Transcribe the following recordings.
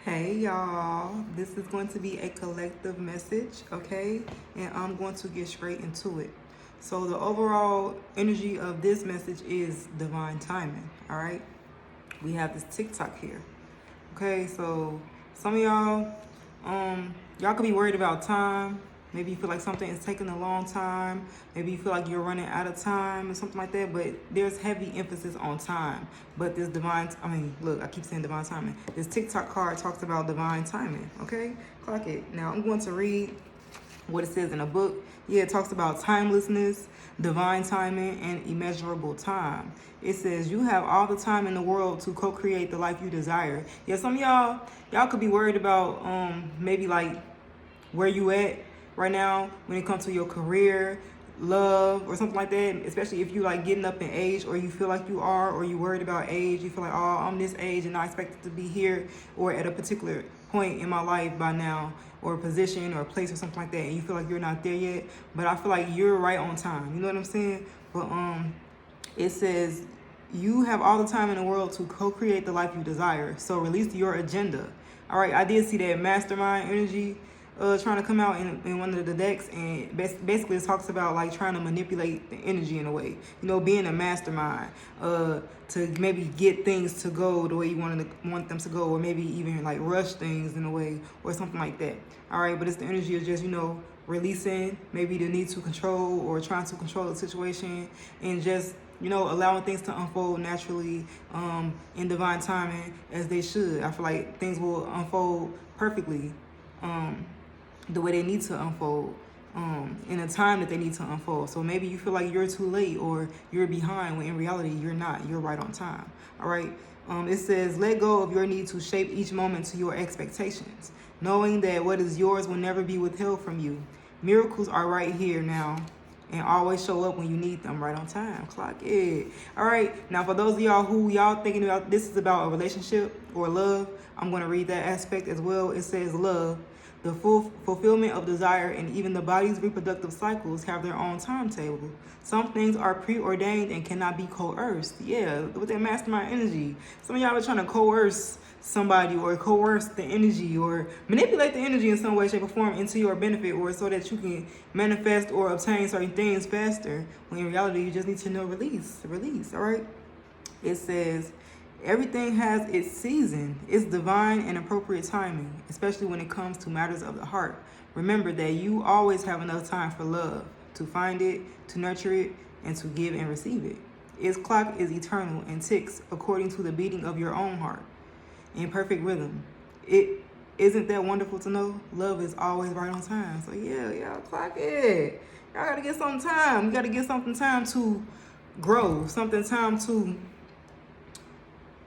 Hey y'all, this is going to be a collective message, okay? And I'm going to get straight into it. So, the overall energy of this message is divine timing, all right? We have this TikTok here, okay? So, some of y'all could be worried about time. Maybe you feel like something is taking a long time. Maybe you feel like you're running out of time or something like that. But there's heavy emphasis on time. But this look, I keep saying divine timing. This TikTok card talks about divine timing, okay? Clock it. Now I'm going to read what it says in a book. Yeah, it talks about timelessness, divine timing, and immeasurable time. It says you have all the time in the world to co-create the life you desire. Yeah, some of y'all could be worried about maybe like where you at right now when it comes to your career, love, or something like that. Especially if you like getting up in age, or you feel like you are, or you worried about age. You feel like, oh, I'm this age and I expect to be here or at a particular point in my life by now, or a position or a place or something like that, and you feel like you're not there yet. But I feel like you're right on time. You know what I'm saying? But it says you have all the time in the world to co-create the life you desire. So release your agenda. All right, I did see that mastermind energy trying to come out in one of the decks, and basically it talks about like trying to manipulate the energy in a way, you know, being a mastermind to maybe get things to go the way you want them to go, or maybe even like rush things in a way or something like that. All right, but it's the energy of just, you know, releasing maybe the need to control or trying to control the situation, and just, you know, allowing things to unfold naturally in divine timing as they should. I feel like things will unfold perfectly the way they need to unfold in a time that they need to unfold. So maybe you feel like you're too late or you're behind, when in reality you're not. You're right on time. All right. It says, let go of your need to shape each moment to your expectations, knowing that what is yours will never be withheld from you. Miracles are right here now and always show up when you need them, right on time. Clock it. All right. Now, for those of y'all who y'all thinking about this is about a relationship or love, I'm going to read that aspect as well. It says love. The full fulfillment of desire and even the body's reproductive cycles have their own timetable. Some things are preordained and cannot be coerced. Yeah, with that mastermind energy. Some of y'all are trying to coerce somebody or coerce the energy or manipulate the energy in some way, shape, or form into your benefit, or so that you can manifest or obtain certain things faster. When in reality, you just need to know release. All right? It says, everything has its season, its divine and appropriate timing, especially when it comes to matters of the heart. Remember that you always have enough time for love, to find it, to nurture it, and to give and receive it. Its clock is eternal and ticks according to the beating of your own heart, in perfect rhythm. It isn't that wonderful to know? Love is always right on time. So yeah, clock it. Y'all gotta get some time. You gotta get something time to grow, something time to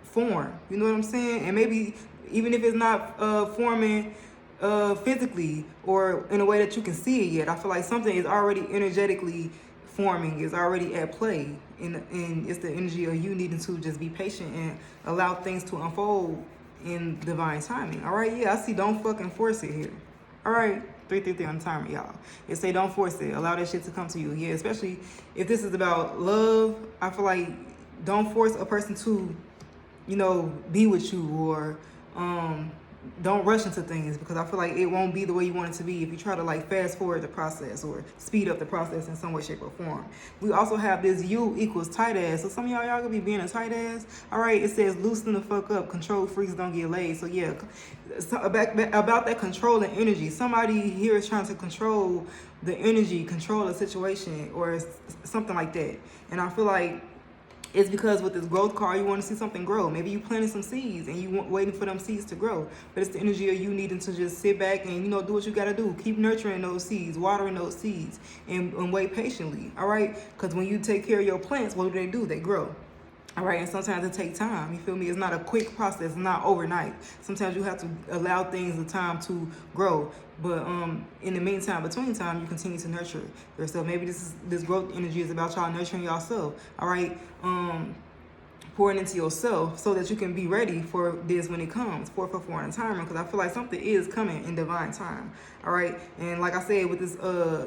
form. You know what I'm saying? And maybe even if it's not forming physically or in a way that you can see it yet, I feel like something is already energetically forming, is already at play, and it's the energy of you needing to just be patient and allow things to unfold in divine timing. All right, yeah, I see. Don't fucking force it here. All right, 333 on the timer, y'all. It say don't force it. Allow that shit to come to you. Yeah, especially if this is about love. I feel like don't force a person to, you know, be with you, or don't rush into things, because I feel like it won't be the way you want it to be if you try to like fast forward the process or speed up the process in some way, shape, or form. We also have this U equals tight ass. So some of y'all could be being a tight ass. All right, it says loosen the fuck up. Control freaks don't get laid. So yeah, about that controlling energy. Somebody here is trying to control the energy, control the situation, or something like that. And I feel like it's because with this growth card, you want to see something grow. Maybe you planted some seeds and you waiting for them seeds to grow. But it's the energy of you needing to just sit back and, you know, do what you got to do. Keep nurturing those seeds, watering those seeds, and wait patiently. All right? Because when you take care of your plants, what do? They grow. All right, and sometimes it takes time. You feel me? It's not a quick process. It's not overnight. Sometimes you have to allow things the time to grow. But in the meantime, between time, you continue to nurture yourself. Maybe this growth energy is about y'all nurturing yourself. All right. pouring into yourself so that you can be ready for this when it comes. 444 in time, because I feel like something is coming in divine time. All right, and like I said, with this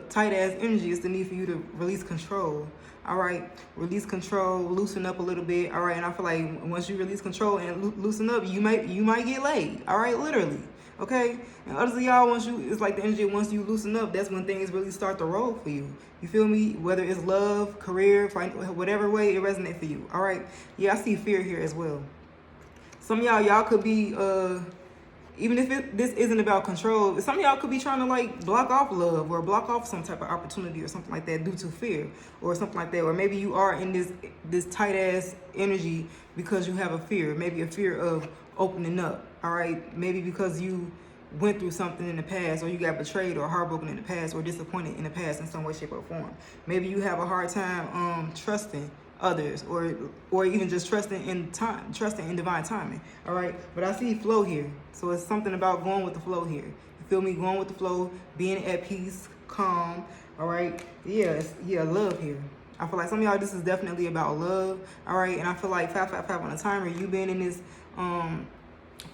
tight ass energy, it's the need for you to release control. All right, release control, loosen up a little bit. All right, and I feel like once you release control and loosen up, you might get laid. All right, literally. Okay, and others of y'all, it's like the energy, once you loosen up, that's when things really start to roll for you. You feel me? Whether it's love, career, whatever way it resonates for you. All right, yeah, I see fear here as well. Some of y'all could be even if this isn't about control, some of y'all could be trying to like block off love or block off some type of opportunity or something like that due to fear or something like that. Or maybe you are in this tight ass energy because you have a fear, maybe a fear of opening up. All right, maybe because you went through something in the past, or you got betrayed or heartbroken in the past, or disappointed in the past in some way, shape, or form. Maybe you have a hard time trusting others, or even just trusting in divine timing. All right, but I see flow here, so it's something about going with the flow here. You feel me? Going with the flow, being at peace, calm. All right, love here. I feel like some of y'all, this is definitely about love. All right, and I feel like 555 on the timer, you being in this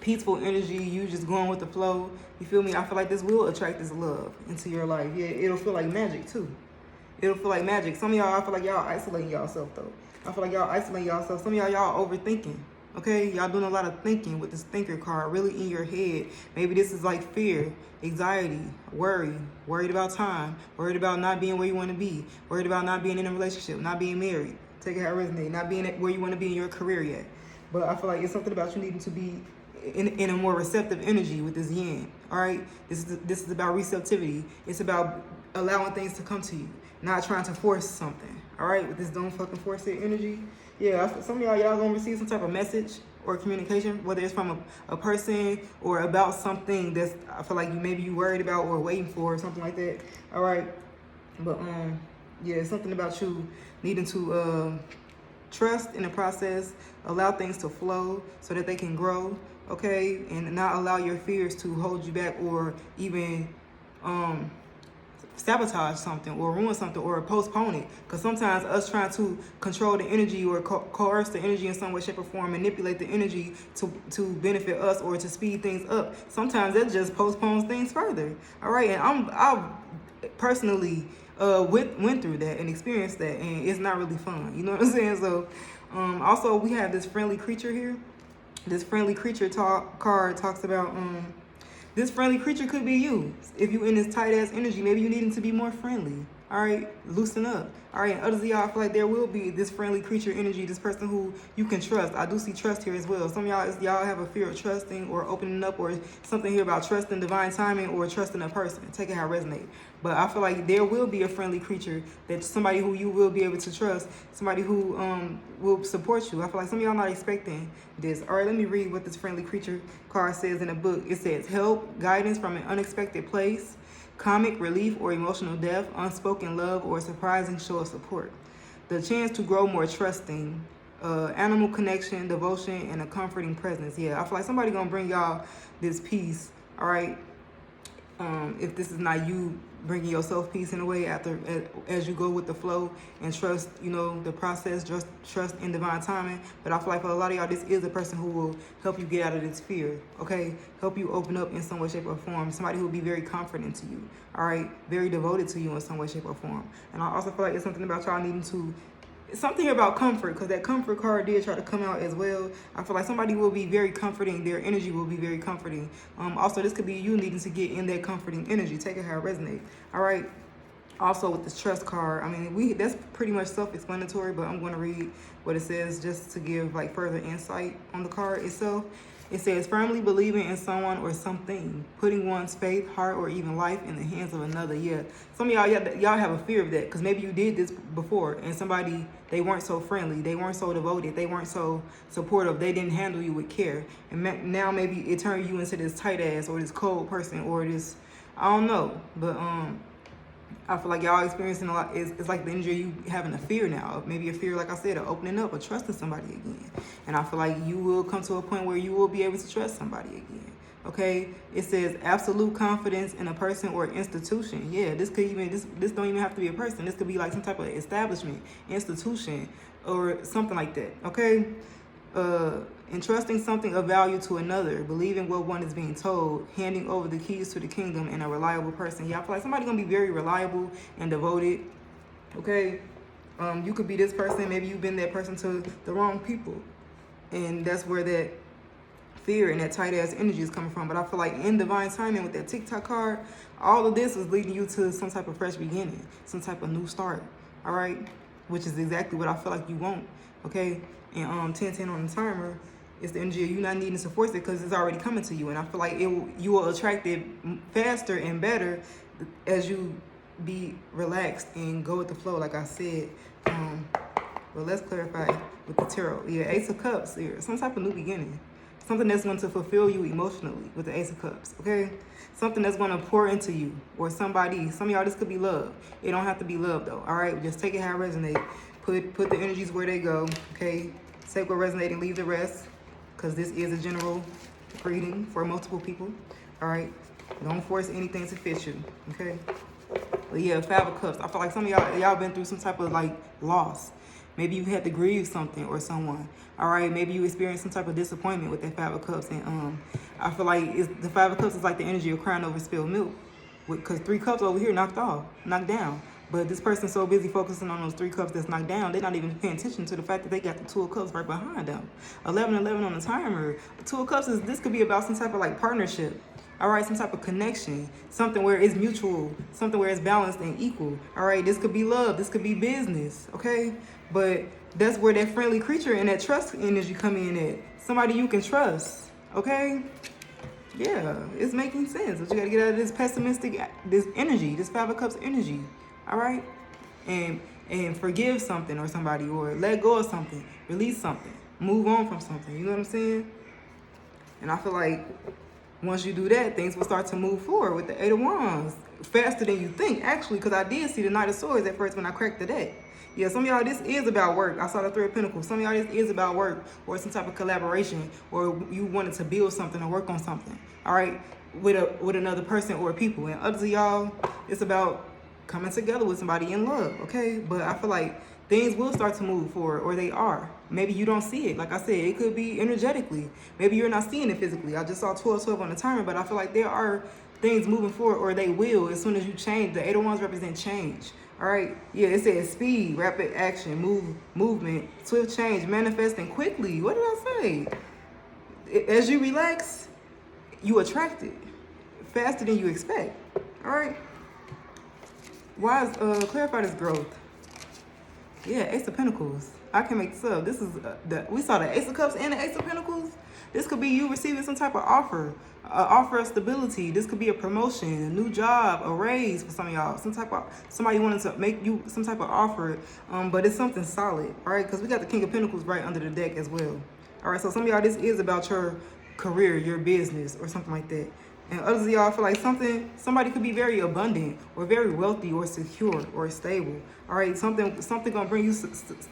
peaceful energy, you just going with the flow. You feel me? I feel like this will attract this love into your life. Yeah, it'll feel like magic too. It'll feel like magic. Some of y'all, I feel like y'all isolating yourself though. I feel like y'all isolating yourself. Some of y'all overthinking. Okay, y'all doing a lot of thinking with this thinker card, really in your head. Maybe this is like fear, anxiety, worried about time, worried about not being where you want to be, worried about not being in a relationship, not being married. Take it how it resonates, not being where you want to be in your career yet. But I feel like it's something about you needing to be in a more receptive energy with this yin. All right, this is about receptivity. It's about allowing things to come to you, not trying to force something. All right, with this don't fucking force it energy. Yeah, some of y'all gonna receive some type of message or communication, whether it's from a person or about something that's, I feel like maybe you worried about or waiting for or something like that. All right, but yeah, it's something about you needing to trust in the process, allow things to flow so that they can grow. Okay, and not allow your fears to hold you back or even sabotage something or ruin something or postpone it. Because sometimes us trying to control the energy or coerce the energy in some way, shape, or form, manipulate the energy to benefit us or to speed things up, sometimes that just postpones things further. All right, and I personally went through that and experienced that, and it's not really fun. You know what I'm saying? So also we have this friendly creature here. This friendly creature card talks about this friendly creature could be you. If you in this tight ass energy, maybe you needing to be more friendly. All right, loosen up. All right, and others of y'all, I feel like there will be this friendly creature energy, this person who you can trust. I do see trust here as well. Some of y'all have a fear of trusting or opening up, or something here about trusting divine timing or trusting a person. Take it how it resonates. But I feel like there will be a friendly creature, that somebody who you will be able to trust, somebody who will support you. I feel like some of y'all not expecting this. All right, let me read what this friendly creature card says in the book. It says, help, guidance from an unexpected place, comic relief or emotional depth, unspoken love, or a surprising show of support. The chance to grow more trusting, animal connection, devotion, and a comforting presence. Yeah, I feel like somebody gonna bring y'all this peace. All right, if this is not you bringing yourself peace in a way as you go with the flow and trust, the process, just trust in divine timing. But I feel like for a lot of y'all, this is a person who will help you get out of this fear, okay? Help you open up in some way, shape, or form. Somebody who will be very comforting to you, all right? Very devoted to you in some way, shape, or form. And I also feel like it's something about y'all needing to, something here about comfort, because that comfort card did try to come out as well. I feel like somebody will be very comforting. Their energy will be very comforting. Also, this could be you needing to get in that comforting energy. Take it how it resonates. All right. Also, with this trust card, I mean, that's pretty much self-explanatory, but I'm going to read what it says just to give like further insight on the card itself. It says, firmly believing in someone or something, putting one's faith, heart, or even life in the hands of another. Yeah, some of y'all have a fear of that, because maybe you did this before and somebody, they weren't so friendly, they weren't so devoted, they weren't so supportive, they didn't handle you with care. And now maybe it turned you into this tight ass or this cold person or this, I don't know. But I feel like y'all experiencing a lot. It's like the energy of you having a fear now. Maybe a fear, like I said, of opening up or trusting somebody again. And I feel like you will come to a point where you will be able to trust somebody again. Okay? It says absolute confidence in a person or institution. Yeah, this could even, this don't even have to be a person. This could be like some type of establishment, institution, or something like that. Okay? entrusting something of value to another, believing what one is being told, handing over the keys to the kingdom, and a reliable person. Yeah, I feel like somebody's gonna be very reliable and devoted. Okay, you could be this person. Maybe you've been that person to the wrong people, and that's where that fear and that tight ass energy is coming from. But I feel like in divine timing with that TikTok card, all of this is leading you to some type of fresh beginning, some type of new start. All right, which is exactly what I feel like you want. Okay, and 1010 on the timer is the energy of you not needing to force it because it's already coming to you. And I feel like you will attract it faster and better as you be relaxed and go with the flow, like I said. Well, let's clarify with the tarot. Yeah, Ace of Cups here, some type of new beginning. Something that's going to fulfill you emotionally with the Ace of Cups, okay? Something that's going to pour into you or somebody. Some of y'all, this could be love. It don't have to be love, though, all right? Just take it how it resonates. Put the energies where they go, okay? Take what resonates and leave the rest, because this is a general reading for multiple people, all right? Don't force anything to fit you, okay? But yeah, Five of Cups. I feel like some of y'all been through some type of like loss. Maybe you had to grieve something or someone. All right, maybe you experienced some type of disappointment with that Five of Cups, and I feel like the Five of Cups is like the energy of crying over spilled milk, because 3 cups over here knocked down. But this person's so busy focusing on those 3 cups that's knocked down, they're not even paying attention to the fact that they got the 2 of Cups right behind them. 11-11 on the timer. The 2 of Cups this could be about some type of like partnership. All right, some type of connection, something where it's mutual, something where it's balanced and equal. All right, this could be love, this could be business, okay? But that's where that friendly creature and that trust energy come in at. Somebody you can trust, okay? Yeah, it's making sense. But you gotta get out of this pessimistic, this energy, this Five of Cups energy, all right? And forgive something or somebody, or let go of something, release something, move on from something, you know what I'm saying? And I feel like once you do that, things will start to move forward with the Eight of Wands faster than you think, actually, because I did see the Knight of Swords at first when I cracked the deck. Yeah, some of y'all, this is about work. I saw the Three of Pentacles. Some of y'all, this is about work or some type of collaboration, or you wanted to build something or work on something, all right, with another person or people. And others of y'all, it's about coming together with somebody in love, okay? But I feel like things will start to move forward, or they are. Maybe you don't see it. Like I said, it could be energetically. Maybe you're not seeing it physically. I just saw 12-12 on the timer, but I feel like there are things moving forward, or they will as soon as you change. The Eight of Wands represent change. All right. Yeah, it says speed, rapid action, movement, swift change, manifesting quickly. What did I say? As you relax, you attract it faster than you expect. All right. Why is clarify this growth? Yeah, Ace of Pentacles. I can make this up. This is we saw the Ace of Cups and the Ace of Pentacles. This could be you receiving some type of offer, offer of stability. This could be a promotion, a new job, a raise for some of y'all. Somebody wanted to make you some type of offer, but it's something solid, all right? Because we got the King of Pentacles right under the deck as well. All right, so some of y'all, this is about your career, your business, or something like that. And others of y'all feel like somebody could be very abundant or very wealthy or secure or stable. All right, something gonna bring you something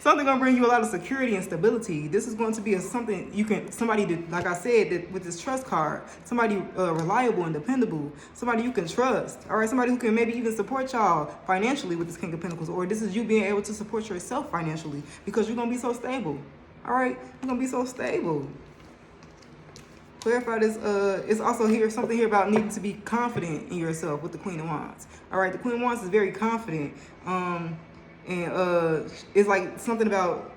gonna bring you a lot of security and stability. This is going to be somebody that, like I said, that with this trust card, somebody reliable and dependable, somebody you can trust. All right, somebody who can maybe even support y'all financially with this King of Pentacles, or this is you being able to support yourself financially because you're gonna be so stable. All right, you're gonna be so stable. Clarify this. It's also something here about needing to be confident in yourself with the Queen of Wands. All right, the Queen of Wands is very confident, and it's like something about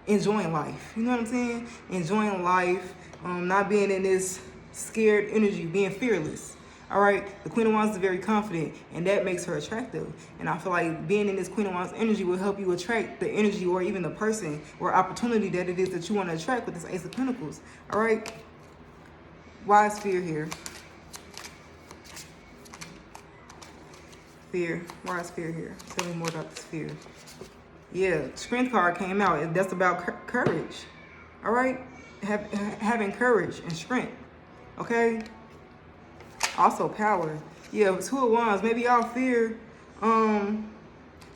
enjoying life. You know what I'm saying? Enjoying life, not being in this scared energy, being fearless. All right, the Queen of Wands is very confident, and that makes her attractive. And I feel like being in this Queen of Wands energy will help you attract the energy, or even the person or opportunity that it is that you want to attract with this Ace of Pentacles. All right. Why is fear here? Fear. Why is fear here? Tell me more about this fear. Yeah, Strength card came out, and that's about courage. All right? Having courage and strength. Okay? Also power. Yeah, Two of Wands. Maybe y'all fear. Some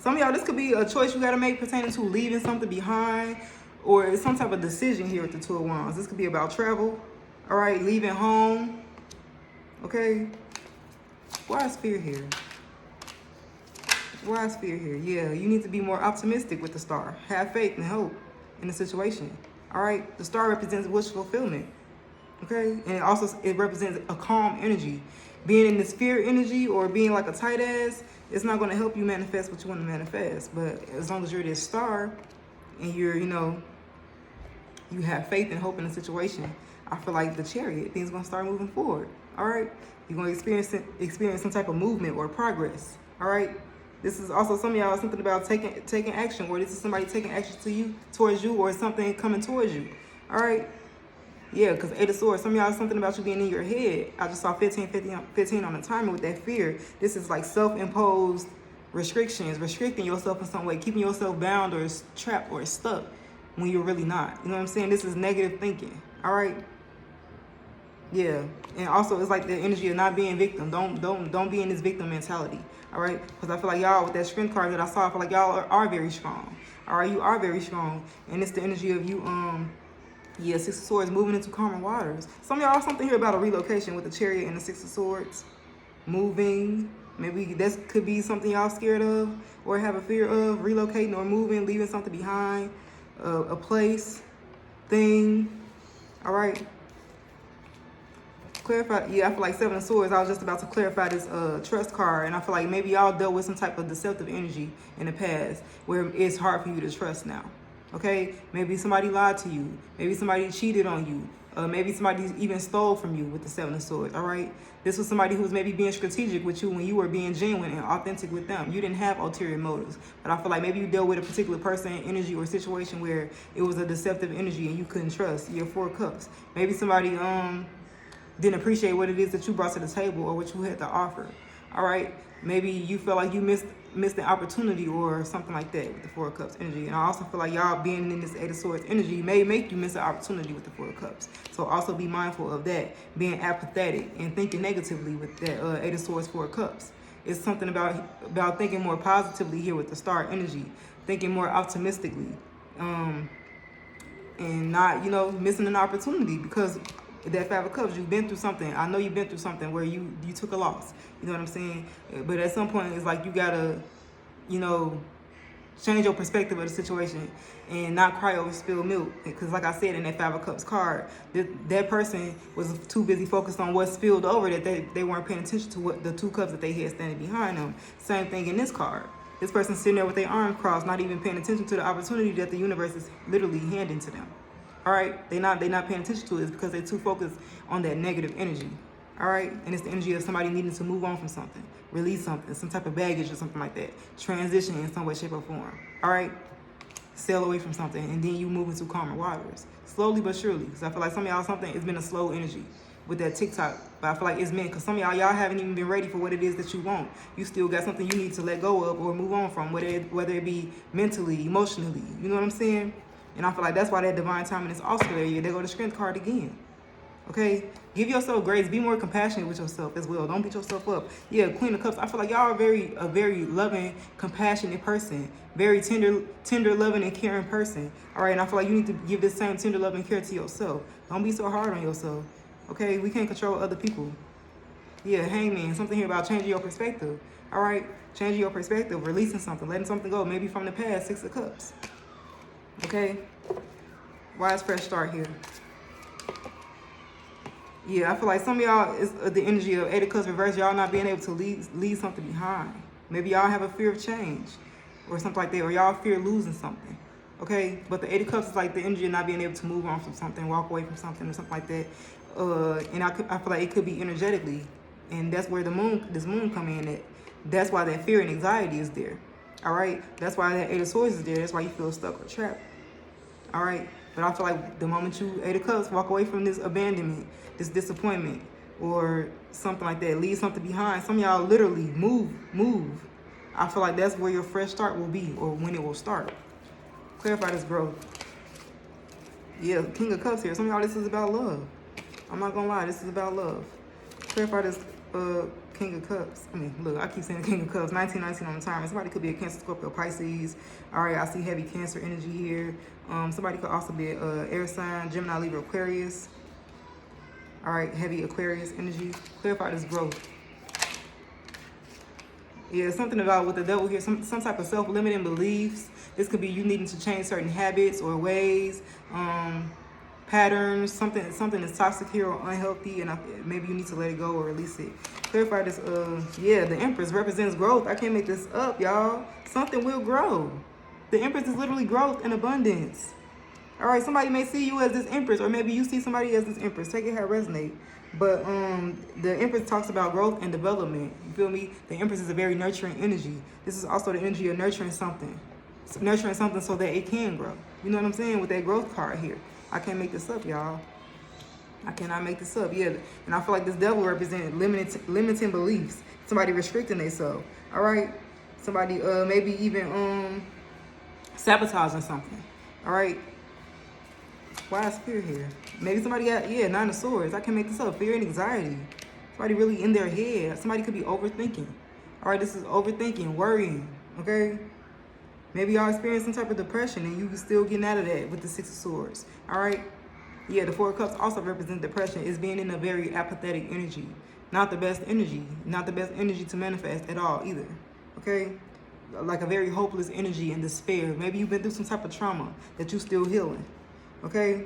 of y'all, this could be a choice you got to make pertaining to leaving something behind, or it's some type of decision here with the Two of Wands. This could be about travel. All right, leaving home. Okay. Why is fear here? Why is fear here? Yeah, you need to be more optimistic with the star. Have faith and hope in the situation. All right, the star represents wish fulfillment. Okay, and it represents a calm energy. Being in this fear energy or being like a tight ass, it's not going to help you manifest what you want to manifest. But as long as you're this star and you're, you have faith and hope in the situation, I feel like the Chariot, things going to start moving forward. All right, you're going to experience some type of movement or progress. All right. This is also some of y'all something about taking action, or this is somebody taking action towards you, or something coming towards you. All right. Yeah, because 8 of Swords, some of y'all something about you being in your head. I just saw 15 on the timer with that fear. This is like self-imposed restrictions, restricting yourself in some way, keeping yourself bound or trapped or stuck when you're really not. You know what I'm saying? This is negative thinking. All right. Yeah, and also it's like the energy of not being victim. Don't be in this victim mentality. All right, because I feel like y'all with that strength card that I saw, I feel like y'all are very strong. All right, you are very strong, and it's the energy of you. Yeah, 6 of Swords moving into calmer waters. Some of y'all something here about a relocation with the Chariot and the 6 of Swords, moving. Maybe this could be something y'all scared of or have a fear of, relocating or moving, leaving something behind, a place, thing. All right. Clarify. Yeah, I feel like 7 of Swords. I was just about to clarify this trust card, and I feel like maybe y'all dealt with some type of deceptive energy in the past where it's hard for you to trust now. Okay, maybe somebody lied to you. Maybe somebody cheated on you. Maybe somebody even stole from you with the 7 of Swords. All right, this was somebody who was maybe being strategic with you when you were being genuine and authentic with them. You didn't have ulterior motives, but I feel like maybe you dealt with a particular person, energy, or situation where it was a deceptive energy and you couldn't trust. Your 4 of Cups. Maybe somebody didn't appreciate what it is that you brought to the table or what you had to offer. All right, maybe you felt like you missed the opportunity or something like that with the 4 of Cups energy. And I also feel like y'all being in this 8 of Swords energy may make you miss an opportunity with the 4 of Cups. So also be mindful of that, being apathetic and thinking negatively with that 8 of Swords, 4 of Cups. It's something about thinking more positively here with the star energy, thinking more optimistically, and not, missing an opportunity because that 5 of Cups, you've been through something. I know you've been through something where you took a loss. You know what I'm saying? But at some point, it's like you gotta, change your perspective of the situation and not cry over spilled milk. Because like I said in that 5 of Cups card, that person was too busy focused on what spilled over that they weren't paying attention to what the 2 cups that they had standing behind them. Same thing in this card. This person's sitting there with their arms crossed, not even paying attention to the opportunity that the universe is literally handing to them. All right, they're not paying attention to it. It's because they're too focused on that negative energy. All right, and it's the energy of somebody needing to move on from something, release something, some type of baggage or something like that, transition in some way, shape, or form. All right, sail away from something, and then you move into calmer waters, slowly but surely. Because I feel like some of y'all it's been a slow energy with that TikTok, but I feel like it's meant because some of y'all haven't even been ready for what it is that you want. You still got something you need to let go of or move on from, whether it be mentally, emotionally. You know what I'm saying? And I feel like that's why that divine timing is also there. They go to strength card again. Okay? Give yourself grace. Be more compassionate with yourself as well. Don't beat yourself up. Yeah, Queen of Cups. I feel like y'all are a very loving, compassionate person. Very tender, loving, and caring person. All right? And I feel like you need to give this same tender, love, and care to yourself. Don't be so hard on yourself. Okay? We can't control other people. Yeah, Hangman. Something here about changing your perspective. All right? Changing your perspective. Releasing something. Letting something go. Maybe from the past. 6 of Cups. Okay, wise fresh start here. Yeah, I feel like some of y'all is the energy of 8 of Cups reverse. Y'all not being able to leave something behind. Maybe y'all have a fear of change or something like that, or y'all fear losing something. Okay, but the 8 of Cups is like the energy of not being able to move on from something, walk away from something, or something like that. And I feel like it could be energetically, and that's where this moon come in. That's why that fear and anxiety is there. All right, that's why that 8 of Swords is there. That's why you feel stuck or trapped. All right, but I feel like the moment you 8 of Cups walk away from this abandonment, this disappointment, or something like that, leave something behind. Some of y'all literally move. I feel like that's where your fresh start will be, or when it will start. Clarify this growth. Yeah, King of Cups here. Some of y'all, this is about love. I'm not gonna lie, this is about love. Clarify this King of Cups. I mean, look, I keep saying King of Cups. 1919 on the timer. Somebody could be a Cancer, Scorpio, Pisces. All right, I see heavy Cancer energy here. Somebody could also be a air sign, Gemini, Libra, Aquarius. All right, heavy Aquarius energy. Clarify this growth. Yeah, something about with the devil here, some type of self-limiting beliefs. This could be you needing to change certain habits or ways, patterns, something that's toxic here or unhealthy, and maybe you need to let it go or release it. Clarify this. Yeah, the Empress represents growth. I can't make this up, y'all. Something will grow. The Empress is literally growth and abundance. All right, somebody may see you as this Empress, or maybe you see somebody as this Empress. Take it how it resonate. But the Empress talks about growth and development. You feel me? The Empress is a very nurturing energy. This is also the energy of nurturing something so that it can grow. You know what I'm saying? With that growth card here. I can't make this up, y'all. I cannot make this up. Yeah, and I feel like this devil represents limiting beliefs. Somebody restricting themselves. All right? Somebody maybe even sabotaging something. All right? Why is fear here? Maybe somebody got, Nine of Swords. I can make this up. Fear and anxiety. Somebody really in their head. Somebody could be overthinking. All right, this is overthinking, worrying, okay? Maybe y'all experience some type of depression and you still getting out of that with the Six of Swords, all right? Yeah, the Four of Cups also represent depression. It's being in a very apathetic energy. Not the best energy. Not the best energy to manifest at all either, okay? Like a very hopeless energy and despair. Maybe you've been through some type of trauma that you're still healing. Okay,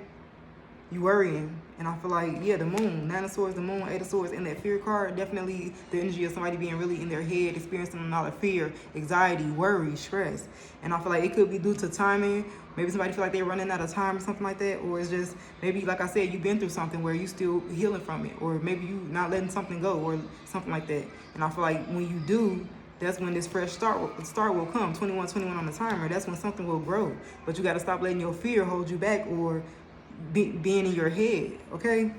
you worrying, and I feel like, the Moon, Nine of Swords, the Moon, Eight of Swords, and that fear card, definitely the energy of somebody being really in their head, experiencing a lot of fear, anxiety, worry, stress, and I feel like it could be due to timing. Maybe somebody feel like they're running out of time or something like that, or it's just maybe, like I said, you've been through something where you still healing from it, or maybe you not letting something go, or something like that. And I feel like when you do, that's when this fresh start will come. 21 on the timer. That's when something will grow. But you got to stop letting your fear hold you back or being in your head, okay?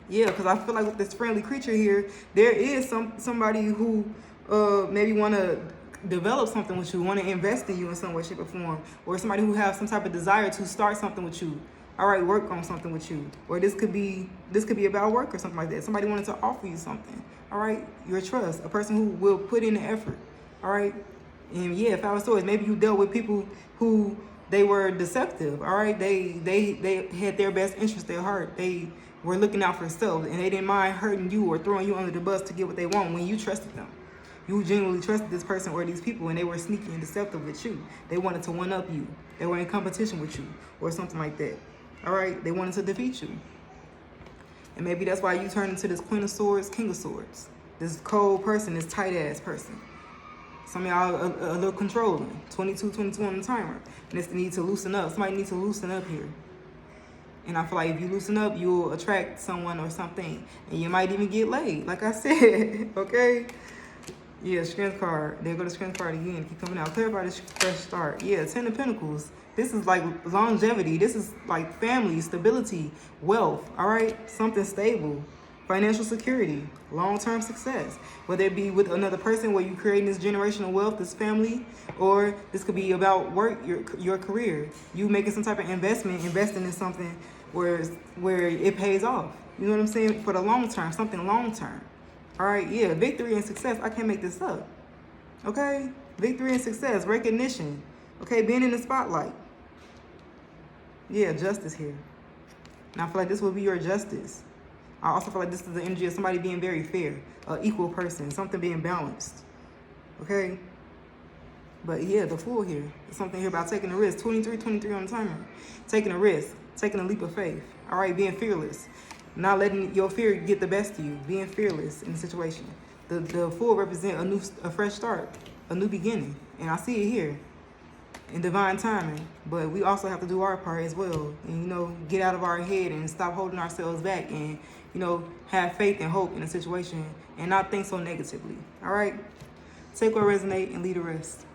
Yeah, because I feel like with this friendly creature here, there is somebody who maybe want to develop something with you, want to invest in you in some way, shape, or form, or somebody who have some type of desire to start something with you. All right, work on something with you, or this could be about work or something like that. Somebody wanted to offer you something. All right, your trust, a person who will put in the effort. All right, and Five of Swords. Maybe you dealt with people who they were deceptive. All right, they had their best interest at heart. They were looking out for self, and they didn't mind hurting you or throwing you under the bus to get what they want when you trusted them. You genuinely trusted this person or these people, and they were sneaky and deceptive with you. They wanted to one-up you. They were in competition with you or something like that. All right, they wanted to defeat you. And maybe that's why you turn into this Queen of Swords, King of Swords. This cold person, this tight-ass person. Some of y'all a little controlling. 22 on the timer. And it's the need to loosen up. Somebody needs to loosen up here. And I feel like if you loosen up, you'll attract someone or something. And you might even get laid, like I said, okay? Yeah, Strength card. There go the Strength card again. Keep coming out. Clarify this fresh start. Yeah, Ten of Pentacles. This is like longevity. This is like family, stability, wealth, all right? Something stable, financial security, long-term success. Whether it be with another person where you're creating this generational wealth, this family, or this could be about work, your career. You making some type of investment, investing in something where it pays off. You know what I'm saying? For the long term, something long term. All right, yeah, victory and success. I can't make this up. Okay? Victory and success, recognition. Okay, being in the spotlight. Yeah, justice here. And I feel like this will be your justice. I also feel like this is the energy of somebody being very fair, an equal person, something being balanced. Okay? But yeah, the Fool here. There's something here about taking a risk. 23 on the timer. Taking a risk, taking a leap of faith. All right, being fearless. Not letting your fear get the best of you. Being fearless in the situation. The Fool represents a fresh start, a new beginning. And I see it here. In divine timing, but we also have to do our part as well, and get out of our head and stop holding ourselves back, and have faith and hope in a situation and not think so negatively. All right, take what resonate and leave the rest.